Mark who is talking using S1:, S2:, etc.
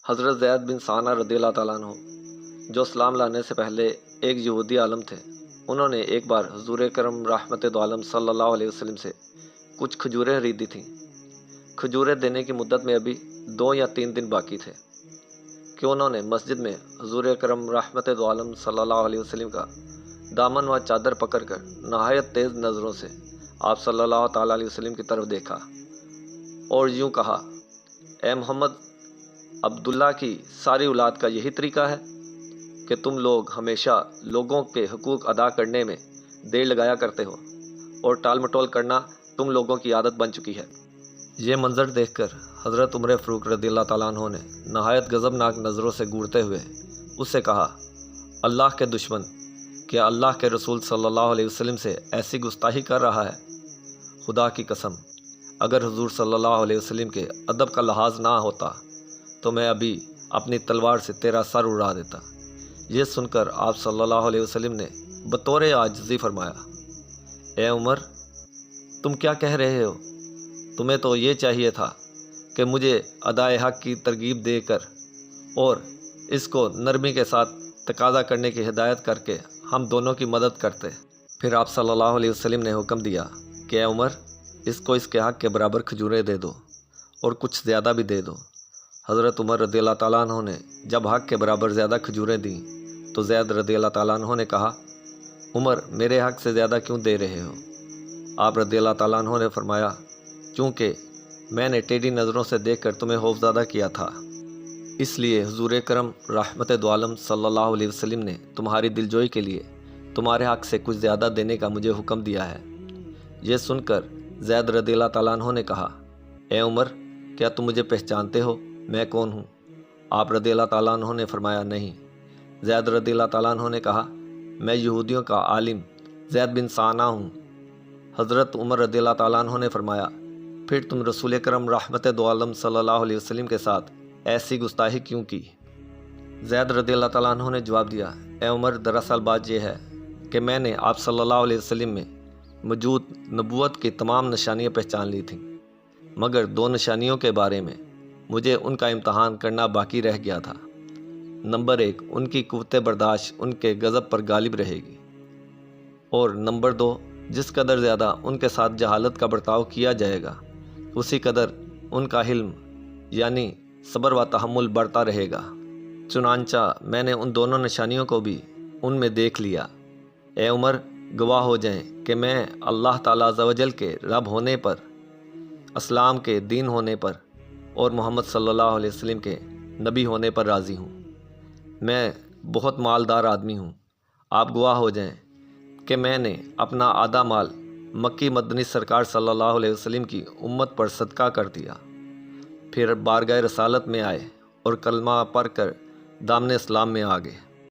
S1: حضرت زید بن ثانہ رضی اللہ تعالیٰ عنہ جو اسلام لانے سے پہلے ایک یہودی عالم تھے، انہوں نے ایک بار حضور کرم رحمت دو عالم صلی اللہ علیہ وسلم سے کچھ کھجوریں خریدی تھیں۔ کھجوریں دینے کی مدت میں ابھی 2 یا 3 دن باقی تھے کہ انہوں نے مسجد میں حضور کرم رحمت دو عالم صلی اللہ علیہ وسلم کا دامن و چادر پکڑ کر نہایت تیز نظروں سے آپ صلی اللہ تعالیٰ علیہ وسلم کی طرف دیکھا اور یوں کہا، اے محمد، عبداللہ کی ساری اولاد کا یہی طریقہ ہے کہ تم لوگ ہمیشہ لوگوں کے حقوق ادا کرنے میں دیر لگایا کرتے ہو اور ٹال مٹول کرنا تم لوگوں کی عادت بن چکی ہے۔ یہ منظر دیکھ کر حضرت عمر فاروق رضی اللہ تعالیٰ عنہ نے نہایت غضبناک نظروں سے گورتے ہوئے اس سے کہا، اللہ کے دشمن، کیا اللہ کے رسول صلی اللہ علیہ وسلم سے ایسی گستاخی کر رہا ہے؟ خدا کی قسم، اگر حضور صلی اللہ علیہ وسلم کے ادب کا لحاظ نہ ہوتا تو میں ابھی اپنی تلوار سے تیرا سر اڑا دیتا۔ یہ سن کر آپ صلی اللہ علیہ وسلم نے بطور عاجزی فرمایا، اے عمر، تم کیا کہہ رہے ہو؟ تمہیں تو یہ چاہیے تھا کہ مجھے ادائے حق کی ترغیب دے کر اور اس کو نرمی کے ساتھ تقاضا کرنے کی ہدایت کر کے ہم دونوں کی مدد کرتے۔ پھر آپ صلی اللہ علیہ وسلم نے حکم دیا کہ اے عمر، اس کو اس کے حق کے برابر کھجوریں دے دو اور کچھ زیادہ بھی دے دو۔ حضرت عمر رضی اللہ تعالیٰ عنہ نے جب حق کے برابر زیادہ کھجوریں دیں تو زید رضی اللہ تعالیٰ عنہ نے کہا، عمر، میرے حق سے زیادہ کیوں دے رہے ہو؟ آپ رضی اللہ تعالیٰ عنہ نے فرمایا، چونکہ میں نے ٹیڑھی نظروں سے دیکھ کر تمہیں خوفزدہ کیا تھا، اس لیے حضور کرم رحمت دو عالم صلی اللہ علیہ وسلم نے تمہاری دلجوئی کے لیے تمہارے حق سے کچھ زیادہ دینے کا مجھے حکم دیا ہے۔ یہ سن کر زید رضی اللہ تعالیٰ عنہ نے کہا، اے عمر، کیا تم مجھے پہچانتے ہو؟ میں کون ہوں؟ آپ رضی اللہ تعالیٰ عنہ نے فرمایا، نہیں۔ زید رضی اللہ تعالیٰ عنہ نے کہا، میں یہودیوں کا عالم زید بن ثانہ ہوں۔ حضرت عمر رضی اللہ تعالیٰ عنہ نے فرمایا، پھر تم رسول کرم رحمت دو عالم صلی اللہ علیہ وسلم کے ساتھ ایسی گستاخی کیوں کی؟ زید رضی اللہ تعالیٰ عنہ نے جواب دیا، اے عمر، دراصل بات یہ ہے کہ میں نے آپ صلی اللہ علیہ وسلم میں موجود نبوت کی تمام نشانیاں پہچان لی تھیں، مگر 2 نشانیوں کے بارے میں مجھے ان کا امتحان کرنا باقی رہ گیا تھا۔ نمبر 1، ان کی قوت برداشت ان کے غضب پر غالب رہے گی، اور نمبر 2، جس قدر زیادہ ان کے ساتھ جہالت کا برتاؤ کیا جائے گا، اسی قدر ان کا حلم یعنی صبر و تحمل بڑھتا رہے گا۔ چنانچہ میں نے ان دونوں نشانیوں کو بھی ان میں دیکھ لیا۔ اے عمر، گواہ ہو جائیں کہ میں اللہ تعالیٰ عز و جل کے رب ہونے پر، اسلام کے دین ہونے پر اور محمد صلی اللہ علیہ وسلم کے نبی ہونے پر راضی ہوں۔ میں بہت مالدار آدمی ہوں۔ آپ گواہ ہو جائیں کہ میں نے اپنا آدھا مال مکی مدنی سرکار صلی اللہ علیہ وسلم کی امت پر صدقہ کر دیا۔ پھر بارگاہ رسالت میں آئے اور کلمہ پڑھ کر دامن اسلام میں آ گئے۔